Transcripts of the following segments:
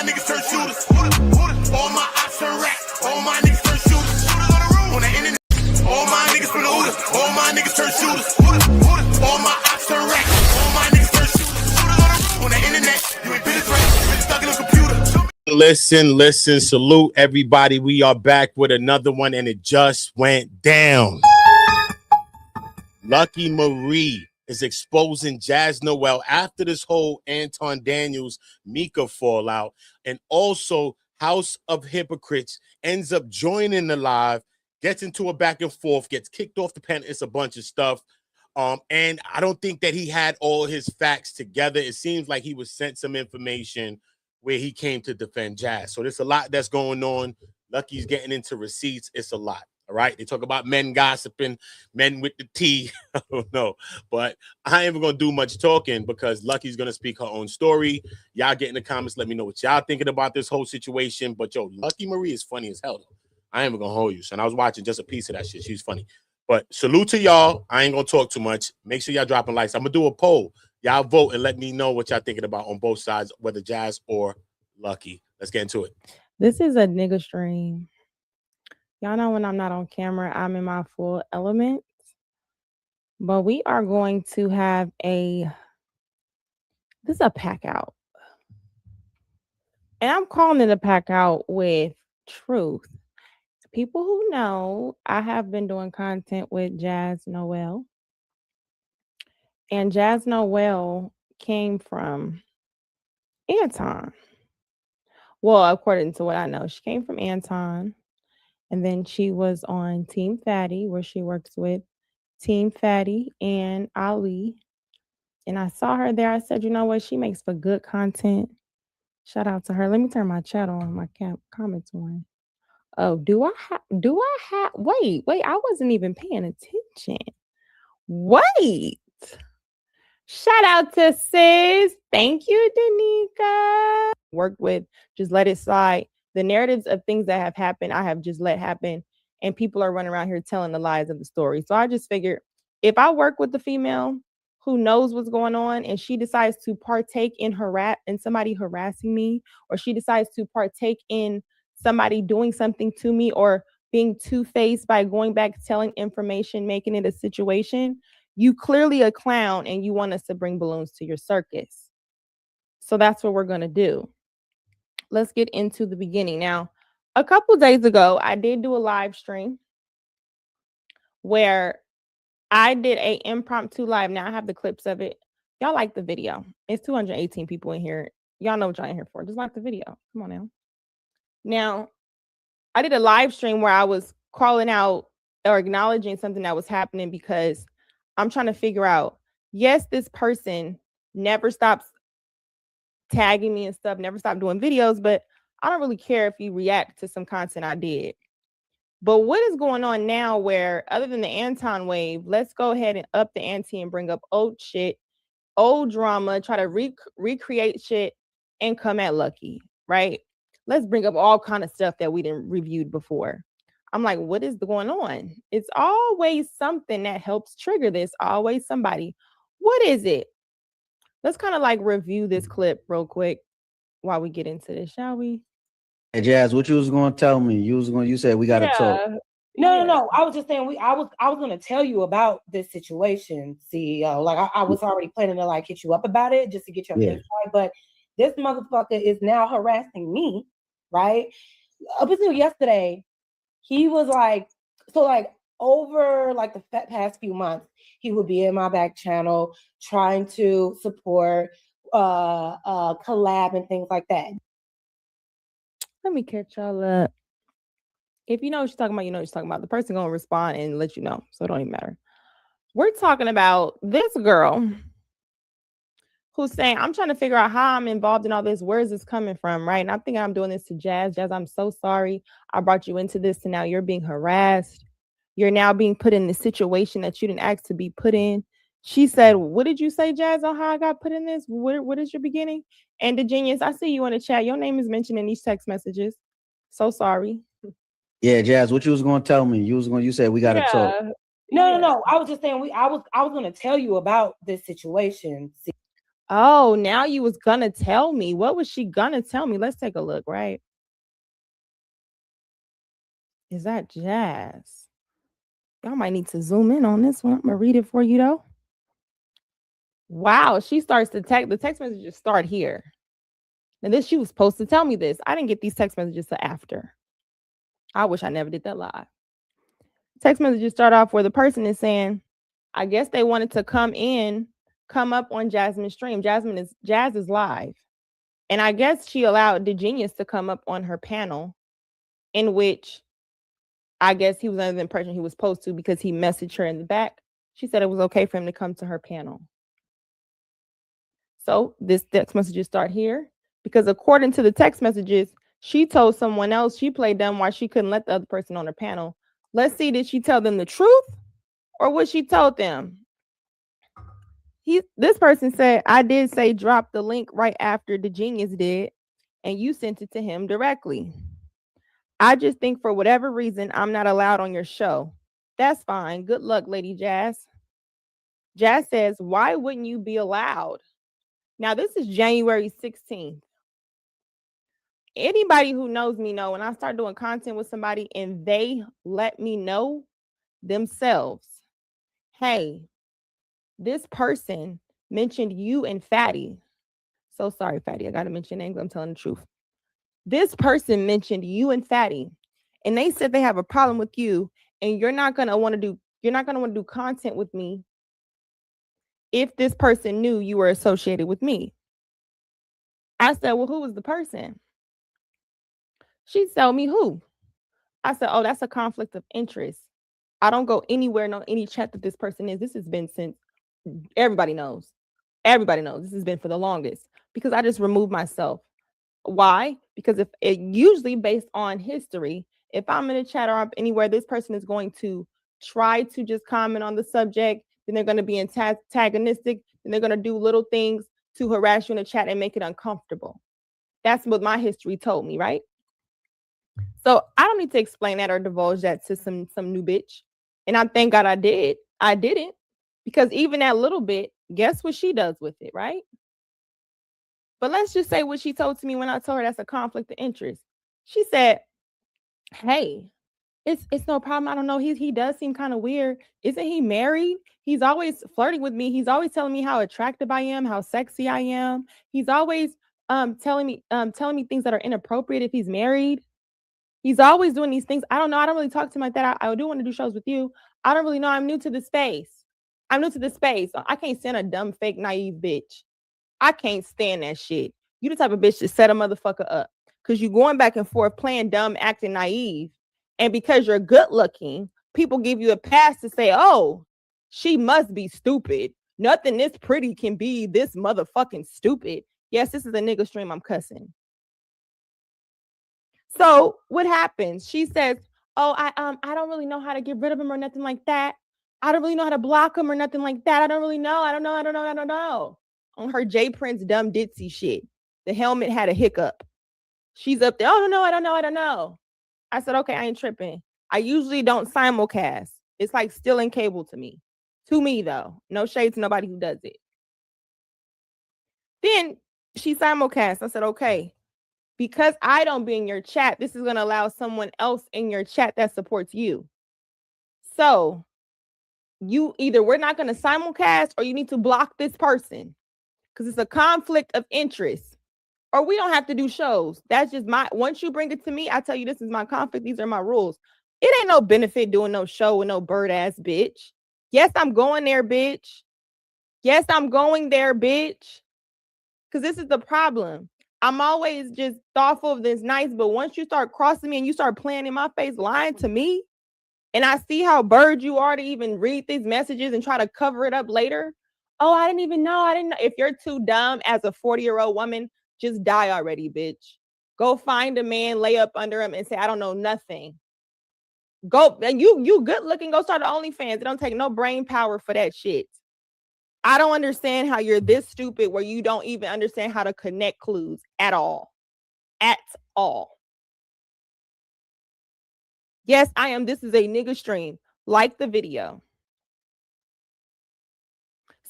niggas turn shooters. All my ops turn rats. All my niggas turn shooters. On the internet. All my niggas from the Uda. All my niggas turn shooters. All my ops turn rats. All my niggas turn shooters. On the internet. You ain't been right. You been stuck in a computer. Listen, salute everybody. We are back with another one, and it just went down. Lucki Maree is exposing Jas Noelle after this whole ANTON Daniels Mika fallout, and also House of Hypocrites ends up joining the live, gets into a back and forth, gets kicked off the panel. It's a bunch of stuff. And I don't think that he had all his facts together. It seems like he was sent some information where he came to defend Jas. So there's a lot that's going on. Lucki's getting into receipts. It's a lot. All right. They talk about men gossiping, men with the tea. I don't know. But I ain't even going to do much talking because Lucki's going to speak her own story. Y'all get in the comments. Let me know what y'all thinking about this whole situation. But yo, Lucki Maree is funny as hell. I ain't even going to hold you, son. I was watching just a piece of that shit. She's funny. But salute to y'all. I ain't going to talk too much. Make sure y'all dropping likes. I'm going to do a poll. Y'all vote and let me know what y'all thinking about on both sides, whether Jas or Lucki. Let's get into it. This is a nigga stream. Y'all know when I'm not on camera, I'm in my full element. But we are going to have this is a pack out. And I'm calling it a pack out with truth. People who know, I have been doing content with Jas Noelle. And Jas Noelle came from ANTON. Well, according to what I know, she came from ANTON. And then she was on Team Fatty, where she works with Team Fatty and Ali. And I saw her there. I said, you know what? She makes for good content. Shout out to her. Let me turn my chat on, my comments on. Oh, wait, I wasn't even paying attention. Wait. Shout out to sis. Thank you, Danica. Worked with Just Let It Slide. The narratives of things that have happened, I have just let happen. And people are running around here telling the lies of the story. So I just figured if I work with the female who knows what's going on and she decides to partake in somebody harassing me, or she decides to partake in somebody doing something to me, or being two-faced by going back, telling information, making it a situation, you clearly a clown and you want us to bring balloons to your circus. So that's what we're going to do. Let's get into the beginning. Now, a couple days ago, I did do a live stream where I did an impromptu live. Now I have the clips of it. Y'all like the video. It's 218 people in here. Y'all know what y'all in here for. Just like the video. Come on now. Now, I did a live stream where I was calling out or acknowledging something that was happening because I'm trying to figure out, yes, this person never stops tagging me and stuff, never stopped doing videos, but I don't really care if you react to some content I did. But what is going on now where, other than the Anton wave, let's go ahead and up the ante and bring up old shit, old drama, try to recreate shit and come at Lucki, right? Let's bring up all kind of stuff that we didn't reviewed before. I'm like, what is going on? It's always something that helps trigger this, always somebody. What is it? Let's kind of like review this clip real quick while we get into this, shall we? Hey, Jas, what you was going to tell me? You said we got to talk. No. I was just saying I was going to tell you about this situation, CEO. Like I was already planning to like hit you up about it just to get your insight. But this motherfucker is now harassing me, right? Up until yesterday, he was like, over like the past few months, he would be in my back channel trying to support collab and things like that. Let me catch y'all up. If you know what she's talking about, you know what she's talking about. The person gonna respond and let you know, so it don't even matter. We're talking about this girl who's saying, I'm trying to figure out how I'm involved in all this. Where is this coming from, right? And I'm thinking I'm doing this to Jas. Jas, I'm so sorry. I brought you into this, and now you're being harassed. You're now being put in the situation that you didn't ask to be put in. She said, what did you say, Jas, on how I got put in this? What is your beginning? And the genius, I see you in the chat. Your name is mentioned in these text messages. So sorry. Yeah, Jas, what you was going to tell me? You said we got to talk. No. I was just saying I was going to tell you about this situation. Oh, now you was gonna tell me. What was she gonna tell me? Let's take a look, right? Is that Jas? Y'all might need to zoom in on this one. I'm gonna read it for you though. Wow, she starts to the text messages start here. And this, she was supposed to tell me this. I didn't get these text messages till after. I wish I never did that live. Text messages start off where the person is saying, I guess they wanted to come up on Jasmine's stream. Jazz is live. And I guess she allowed the genius to come up on her panel, in which I guess he was under the impression he was supposed to because he messaged her in the back. She said it was okay for him to come to her panel. So this text messages start here because according to the text messages, she told someone else she played dumb why she couldn't let the other person on her panel. Let's see, did she tell them the truth or what she told them? This person said, I did say drop the link right after the genius did, and you sent it to him directly. I just think for whatever reason, I'm not allowed on your show. That's fine. Good luck, Lady Jas. Jas says, why wouldn't you be allowed? Now, this is January 16th. Anybody who knows me know when I start doing content with somebody and they let me know themselves, hey, this person mentioned you and Fatty. So sorry, Fatty. I got to mention names. I'm telling the truth. This person mentioned you and Fatty, and they said they have a problem with you, and you're not going to want to do content with me if this person knew you were associated with me. I said, well, who was the person? She told me who. I said, oh, that's a conflict of interest. I don't go anywhere, no any chat that this person is. This has been since everybody knows. Everybody knows this has been for the longest because I just removed myself. Why? Because if it usually based on history, if I'm in a chat or anywhere, this person is going to try to just comment on the subject, then they're going to be antagonistic, and they're going to do little things to harass you in the chat and make it uncomfortable. That's what my history told me, right? So I don't need to explain that or divulge that to some new bitch. And I thank God I did. I didn't, because even that little bit, guess what she does with it, right? But let's just say what she told to me when I told her that's a conflict of interest. She said, hey, it's no problem. I don't know. He does seem kind of weird. Isn't he married? He's always flirting with me. He's always telling me how attractive I am, how sexy I am. He's always telling me things that are inappropriate if he's married. He's always doing these things. I don't know. I don't really talk to him like that. I do want to do shows with you. I don't really know. I'm new to the space. I can't stand a dumb, fake, naive bitch. I can't stand that shit. You the type of bitch to set a motherfucker up because you going back and forth playing dumb, acting naive. And because you're good looking, people give you a pass to say, oh, she must be stupid. Nothing this pretty can be this motherfucking stupid. Yes, this is a nigga stream. I'm cussing. So what happens? She says, oh, I don't really know how to get rid of him or nothing like that. I don't really know how to block him or nothing like that. I don't know. On her J Prince dumb ditzy shit. The helmet had a hiccup. She's up there. Oh, no, I don't know. I said, okay, I ain't tripping. I usually don't simulcast. It's like stealing cable to me. To me, though. No shade to nobody who does it. Then she simulcast. I said, okay, because I don't be in your chat, this is going to allow someone else in your chat that supports you. So you either we're not going to simulcast or you need to block this person because it's a conflict of interest, or we don't have to do shows. That's just once you bring it to me, I tell you, this is my conflict. These are my rules. It ain't no benefit doing no show with no bird ass bitch. Yes, I'm going there, bitch. Yes, I'm going there, bitch. Because this is the problem. I'm always just thoughtful of this nice, but once you start crossing me and you start playing in my face, lying to me, and I see how bird you are to even read these messages and try to cover it up later. Oh, I didn't even know. I didn't know. If you're too dumb as a 40-year-old woman, just die already, bitch. Go find a man, lay up under him, and say, I don't know nothing. Go, and you good looking, go start the OnlyFans. It don't take no brain power for that shit. I don't understand how you're this stupid where you don't even understand how to connect clues at all. At all. Yes, I am. This is a nigga stream. Like the video.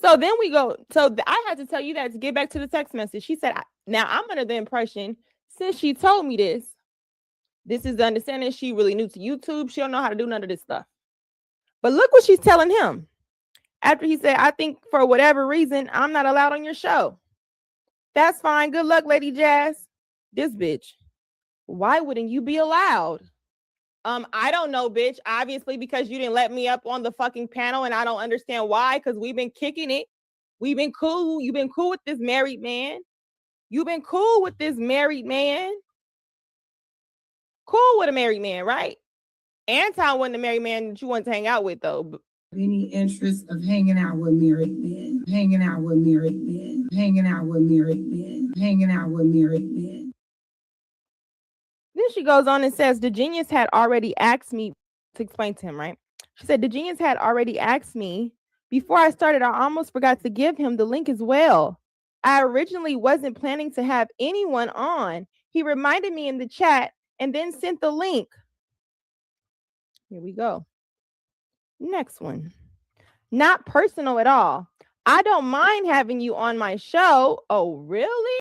So then we go. So I had to tell you that to get back to the text message. She said, now I'm under the impression, since she told me this is the understanding. She really new to YouTube. She don't know how to do none of this stuff. But look what she's telling him. After he said, I think for whatever reason, I'm not allowed on your show. That's fine. Good luck, Lady Jas. This bitch. Why wouldn't you be allowed? I don't know, bitch. Obviously, because you didn't let me up on the fucking panel, and I don't understand why, because we've been kicking it. We've been cool. You've been cool with this married man. You've been cool with this married man. Cool with a married man, right? Anton wasn't a married man that you wanted to hang out with, though. Any interest of hanging out with married men, hanging out with married men, hanging out with married men, hanging out with married men. Then she goes on and says, the genius had already asked me to explain to him, right? She said, the genius had already asked me before I started. I almost forgot to give him the link as well. I originally wasn't planning to have anyone on. He reminded me in the chat and then sent the link. Here we go. Next one. Not personal at all. I don't mind having you on my show. Oh, really?